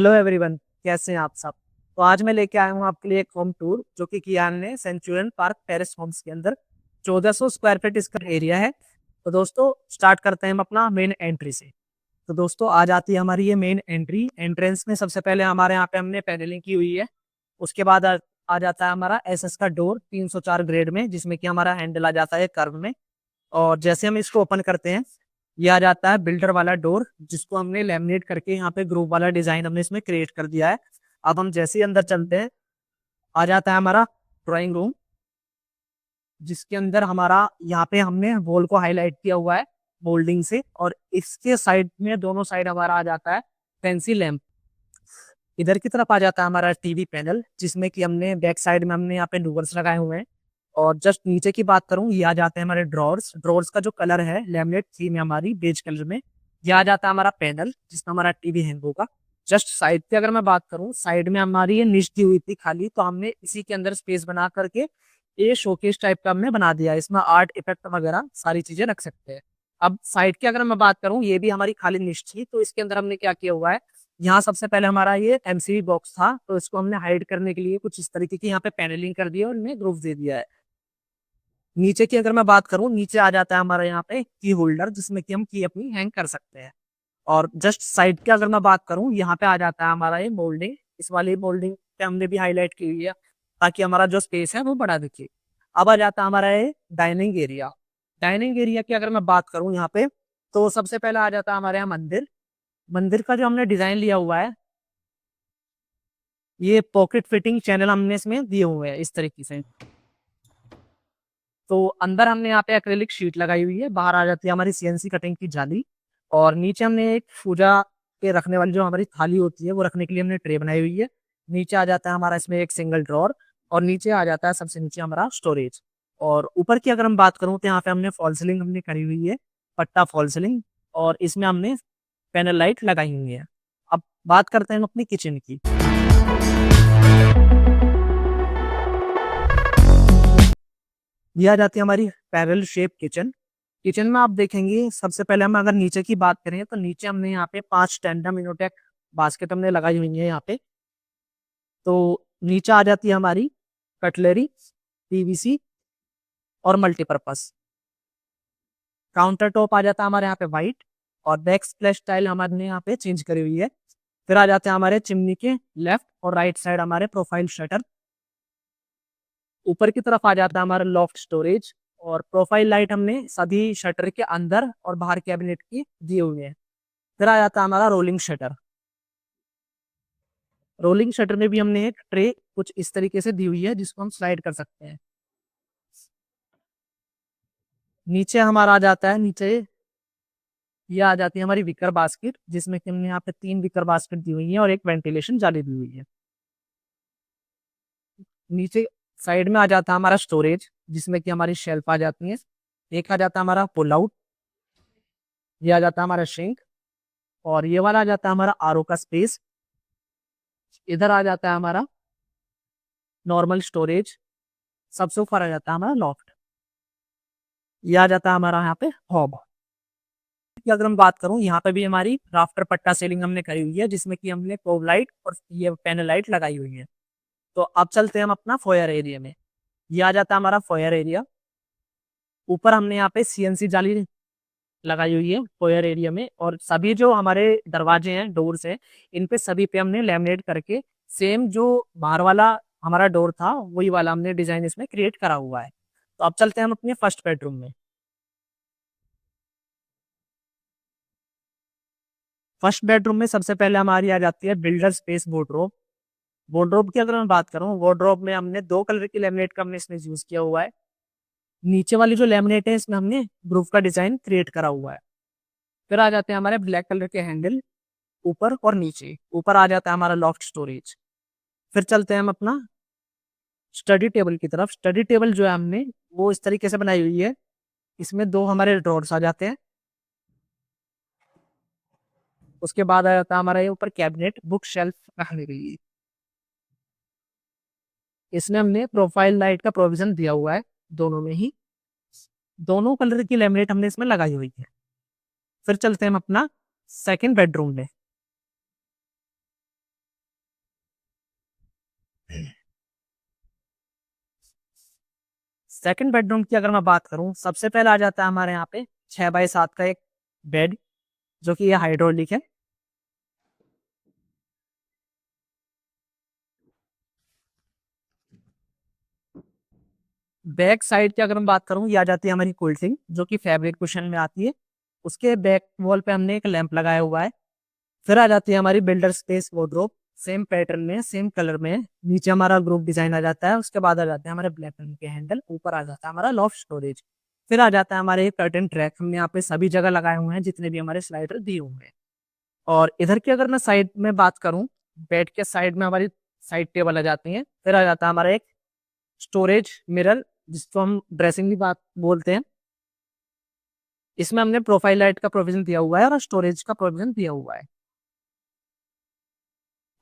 Hello everyone, कैसे हैं आप सब। तो आज मैं लेके आया हूँ आपके लिए एक होम टूर जो कि किया ने सेंचुरियन पार्क पेरिस होम्स के अंदर। 1400 स्क्वायर फीट इसका एरिया है। तो दोस्तों स्टार्ट करते हैं हम अपना मेन एंट्री से। तो दोस्तों आ जाती है हमारी ये मेन एंट्री। एंट्रेंस में सबसे पहले हमारे यहाँ पे हमने पैनलिंग की हुई है। उसके बाद आ जाता है हमारा एसएस का डोर 304 ग्रेड में, जिसमें कि हमारा हैंडल आ जाता है कर्व में। और जैसे हम इसको ओपन करते हैं, ये आ जाता है बिल्डर वाला डोर, जिसको हमने लेमिनेट करके यहाँ पे ग्रुप वाला डिजाइन हमने इसमें क्रिएट कर दिया है। अब हम जैसे ही अंदर चलते हैं, आ जाता है हमारा ड्राइंग रूम, जिसके अंदर हमारा यहाँ पे हमने वॉल को हाईलाइट किया हुआ है मोल्डिंग से। और इसके साइड में दोनों साइड हमारा आ जाता है फैंसी लैंप। इधर की तरफ आ जाता है हमारा टीवी पैनल, जिसमें कि हमने बैक साइड में हमने यहाँ पे डूवर्स लगाए हुए हैं। और जस्ट नीचे की बात करूं, ये आ जाते हैं हमारे ड्रॉर्स। ड्रॉर्स का जो कलर है लेमिनेट थीम है हमारी बेज कलर में। ये आ जाता है हमारा पैनल जिसमें हमारा टीवी हैंग होगा। जस्ट साइड पे अगर मैं बात करूं, साइड में हमारी ये निश दी हुई थी खाली, तो हमने इसी के अंदर स्पेस बना करके ये शोकेस टाइप का हमने बना दिया है। इसमें आर्ट इफेक्ट वगैरह सारी चीजें रख सकते हैं। अब साइड की अगर मैं बात करूं, ये भी हमारी खाली निश थी, तो इसके अंदर हमने क्या किया हुआ है, यहाँ सबसे पहले हमारा ये एमसीबी बॉक्स था, तो इसको हमने हाइड करने के लिए कुछ इस तरीके की यहाँ पे पैनलिंग कर दिया और इनमें ग्रुप दे दिया है। नीचे की अगर मैं बात करूं, नीचे आ जाता है हमारा यहाँ पे की होल्डर, जिसमें कि हम की अपनी हैंग कर सकते हैं। और जस्ट साइड की अगर मैं बात करूं, यहाँ पे आ जाता है हमारा ये मोल्डिंग। इस वाली मोल्डिंग पे हमने भी हाईलाइट की हुई है ताकि हमारा जो स्पेस है वो बड़ा दिखे। अब आ जाता है हमारा ये डाइनिंग एरिया। डाइनिंग एरिया की अगर मैं बात करूं यहाँ पे, तो सबसे पहले आ जाता है हमारे यहाँ मंदिर। मंदिर का जो हमने डिजाइन लिया हुआ है, ये पॉकेट फिटिंग चैनल हमने इसमें दिए हुए हैं इस तरीके से। तो अंदर हमने यहाँ पे एक्रेलिक शीट लगाई हुई है, बाहर आ जाती है हमारी सीएनसी कटिंग की जाली। और नीचे हमने एक पूजा पे रखने वाली जो हमारी थाली होती है वो रखने के लिए हमने ट्रे बनाई हुई है। नीचे आ जाता है हमारा इसमें एक सिंगल ड्रॉर। और नीचे आ जाता है सबसे नीचे हमारा स्टोरेज। और ऊपर की अगर हम बात करूँ, तो यहाँ पे हमने फॉल सीलिंग हमने करी हुई है, पट्टा फॉल सीलिंग। और इसमें हमने पैनल लाइट लगाई हुई है। अब बात करते हैं अपनी किचन की। ये आ जाती है हमारी पैरेलल शेप किचन। किचन में आप देखेंगे, सबसे पहले हम अगर नीचे की बात करें, तो नीचे हमने यहाँ पे 5 टेंडम इनोटेक बास्केट हमने लगाई हुई है यहाँ पे। तो नीचे आ जाती है हमारी कटलरी, पीवीसी और मल्टीपर्पज। काउंटर टॉप आ जाता है हमारे यहाँ पे व्हाइट। और बैक स्प्लैश टाइल हमारे यहाँ पे चेंज करी हुई है। फिर आ जाते हैं हमारे चिमनी के लेफ्ट और राइट साइड हमारे प्रोफाइल शटर। ऊपर की तरफ आ जाता है हमारा लॉफ्ट स्टोरेज। और प्रोफाइल लाइट हमने सभी शटर के अंदर और बाहर कैबिनेट की दिए हुए हैं। फिर आ जाता है हमारा रोलिंग शटर। रोलिंग शटर में भी हमने एक ट्रे कुछ इस तरीके से दी हुई है, जिसको हम स्लाइड कर सकते हैं। नीचे हमारा आ जाता है, नीचे ये आ जाती है हमारी विकर बास्केट, जिसमें कि हमने यहाँ पे 3 विकर बास्केट दी हुई है और एक वेंटिलेशन जाली दी हुई है। नीचे साइड में आ जाता है हमारा स्टोरेज, जिसमें कि हमारी शेल्फ आ जाती है। एक आ जाता है हमारा पुल आउट। ये आ जाता है हमारा सिंक। और ये वाला आ जाता है हमारा आरओ का स्पेस। इधर आ जाता है हमारा नॉर्मल स्टोरेज। सबसे ऊपर आ जाता है हमारा लॉफ्ट। ये आ जाता है हमारा यहाँ पे हॉब की अगर हम बात करूं, यहाँ पे भी हमारी राफ्टर पट्टा सेलिंग हमने करी हुई है, जिसमें कि हमने कोव लाइट और ये पैनल लाइट लगाई हुई है। तो अब चलते हैं हम अपना फोयर एरिया में। ये आ जाता है हमारा फोयर एरिया। ऊपर हमने यहाँ पे सीएनसी जाली लगाई हुई है फोयर एरिया में। और सभी जो हमारे दरवाजे हैं, डोर्स हैं, इन पे सभी पे हमने लेमिनेट करके सेम जो बाहर वाला हमारा डोर था वही वाला हमने डिजाइन इसमें क्रिएट करा हुआ है। तो अब चलते हैं हम अपने फर्स्ट बेडरूम में। फर्स्ट बेडरूम में सबसे पहले हमारी आ जाती है बिल्डर स्पेस वार्डरोब। वार्डरोब की अगर मैं बात करूं, वार्डरोब में हमने 2 कलर की लेमिनेट का हमने इसमें यूज किया हुआ है। नीचे वाली जो लेमिनेट है, इसमें हमने ग्रुप का डिजाइन क्रिएट करा हुआ है। फिर आ जाते हैं हमारे ब्लैक कलर के हैंडल ऊपर और नीचे। ऊपर आ जाता है हमारा लॉफ्ट स्टोरेज। फिर चलते हैं हम अपना स्टडी टेबल की तरफ। स्टडी टेबल जो है हमने वो इस तरीके से बनाई हुई है। इसमें 2 हमारे ड्रॉर्स आ जाते हैं। उसके बाद आ जाता है हमारा ये ऊपर कैबिनेट बुक शेल्फ रखने के लिए। इसमें हमने प्रोफाइल लाइट का प्रोविजन दिया हुआ है दोनों में ही। दोनों कलर की लेमिनेट हमने इसमें लगाई हुई है। फिर चलते हैं हम अपना सेकंड बेडरूम में। सेकंड बेडरूम की अगर मैं बात करूं, सबसे पहले आ जाता है हमारे यहाँ पे 6x7 का एक बेड, जो कि ये हाइड्रोलिक है। बैक साइड की अगर मैं बात करूं, ये आ जाती है हमारी कोल्ड सिंक, जो कि फैब्रिक कुशन में आती है। उसके बैक वॉल पे हमने एक लैंप लगाया हुआ है। फिर आ जाती है हमारी builder space wardrobe, same pattern में, सेम कलर में। नीचे हमारा ग्रुप डिजाइन आ जाता है। उसके बाद आ जाते हैं हमारे ब्लैक रंग के हैंडल। ऊपर आ जाता है हमारा लॉफ्ट स्टोरेज। फिर आ जाता है हमारे कर्टन ट्रैक, हमने यहाँ पे सभी जगह लगाए हुए हैं जितने भी हमारे स्लाइडर दिए हुए हैं। और इधर की अगर मैं साइड में बात करूं, बेड के साइड में हमारी साइड टेबल आ जाती है। फिर आ जाता है हमारा एक स्टोरेज मिरर, जिसको हम ड्रेसिंग भी बात बोलते हैं। इसमें हमने प्रोफाइल लाइट का प्रोविजन दिया हुआ है और स्टोरेज का प्रोविजन दिया हुआ है।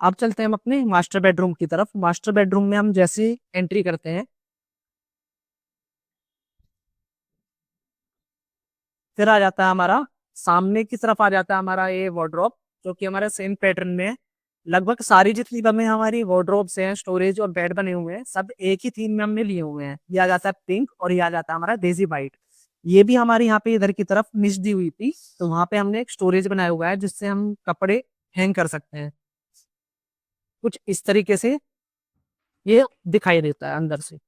अब चलते हैं हम अपने मास्टर बेडरूम की तरफ। मास्टर बेडरूम में हम जैसे एंट्री करते हैं, फिर आ जाता है हमारा सामने की तरफ आ जाता है हमारा ये वार्डरोब, जो कि हमारे सेम पैटर्न में है। लगभग सारी जितनी भी हमारी वार्डरोब्स हैं, स्टोरेज और बेड बने हुए हैं, सब एक ही थीम में हमने लिए हुए हैं। ये आ जाता है पिंक और ये आ जाता है हमारा डेजी वाइट। ये भी हमारे यहाँ पे इधर की तरफ मिस दी हुई थी, तो वहां पे हमने एक स्टोरेज बनाया हुआ है जिससे हम कपड़े हैंग कर सकते हैं। कुछ इस तरीके से ये दिखाई देता है अंदर से।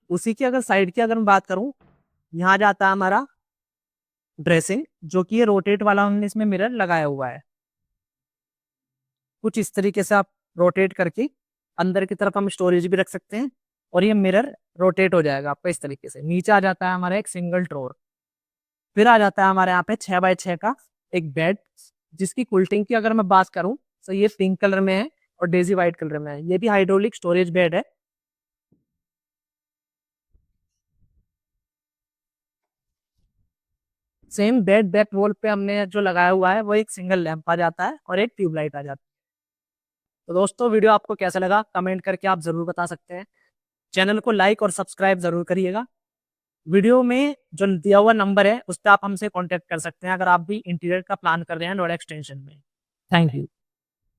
उसी की अगर साइड की अगर मैं बात करूं, यहाँ जाता है हमारा ड्रेसिंग, जो कि ये रोटेट वाला हमने इसमें मिरर लगाया हुआ है। कुछ इस तरीके से आप रोटेट करके अंदर की तरफ हम स्टोरेज भी रख सकते हैं, और ये मिरर रोटेट हो जाएगा आपका इस तरीके से। नीचे आ जाता है हमारा एक सिंगल ड्रॉर। फिर आ जाता है हमारे यहाँ पे 6x6 का एक बेड, जिसकी कुल्टिंग की अगर मैं बात करूं, तो ये पिंक कलर में है और डेजी व्हाइट कलर में है। ये भी हाइड्रोलिक स्टोरेज बेड है। सेम बेड बैक वॉल पे हमने जो लगाया हुआ है, वो एक सिंगल लैंप आ जाता है और एक ट्यूबलाइट आ जाती है। तो दोस्तों, वीडियो आपको कैसा लगा कमेंट करके आप जरूर बता सकते हैं। चैनल को लाइक और सब्सक्राइब जरूर करिएगा। वीडियो में जो दिया हुआ नंबर है, उस पर आप हमसे कांटेक्ट कर सकते हैं अगर आप भी इंटीरियर का प्लान कर रहे हैं नोएडा एक्सटेंशन में। Thank you.